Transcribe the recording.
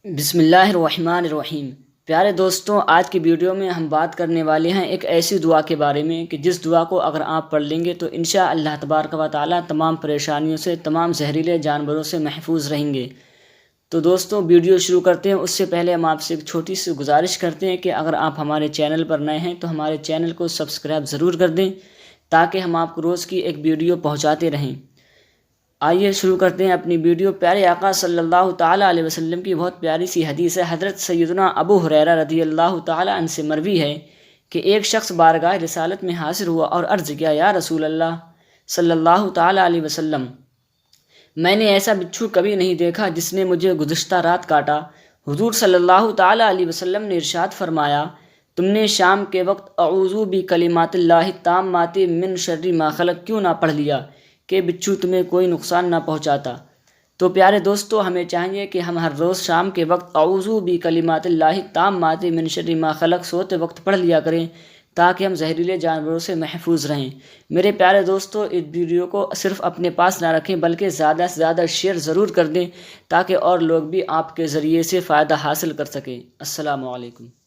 بسم اللہ الرحمن الرحیم۔ پیارے دوستوں، آج کی ویڈیو میں ہم بات کرنے والے ہیں ایک ایسی دعا کے بارے میں کہ جس دعا کو اگر آپ پڑھ لیں گے تو انشاءاللہ تبارک و تعالیٰ تمام پریشانیوں سے، تمام زہریلے جانوروں سے محفوظ رہیں گے۔ تو دوستوں، ویڈیو شروع کرتے ہیں اس سے پہلے ہم آپ سے ایک چھوٹی سی گزارش کرتے ہیں کہ اگر آپ ہمارے چینل پر نئے ہیں تو ہمارے چینل کو سبسکرائب ضرور کر دیں تاکہ ہم آپ کو روز کی ایک ویڈیو پہنچاتے رہیں۔ آئیے شروع کرتے ہیں اپنی ویڈیو۔ پیارے آقا صلی اللہ تعالیٰ علیہ وسلم کی بہت پیاری سی حدیث ہے۔ حضرت سیدنا ابو ہریرہ رضی اللہ تعالیٰ عنہ سے مروی ہے کہ ایک شخص بارگاہ رسالت میں حاضر ہوا اور عرض کیا، یا رسول اللہ صلی اللہ تعالیٰ علیہ وسلم، میں نے ایسا بچھو کبھی نہیں دیکھا جس نے مجھے گزشتہ رات کاٹا۔ حضور صلی اللہ تعالیٰ علیہ وسلم نے ارشاد فرمایا، تم نے شام کے وقت اعوذ بکلمات اللہ التامات من شر ما خلق کیوں نہ پڑھ لیا کہ بچھو تمہیں کوئی نقصان نہ پہنچاتا؟ تو پیارے دوستو، ہمیں چاہیے کہ ہم ہر روز شام کے وقت اعوذ بکلمات اللہ التامات من شر ما خلق سوتے وقت پڑھ لیا کریں تاکہ ہم زہریلے جانوروں سے محفوظ رہیں۔ میرے پیارے دوستو، اس ویڈیو کو صرف اپنے پاس نہ رکھیں بلکہ زیادہ سے زیادہ شیئر ضرور کر دیں تاکہ اور لوگ بھی آپ کے ذریعے سے فائدہ حاصل کر سکیں۔ السلام علیکم۔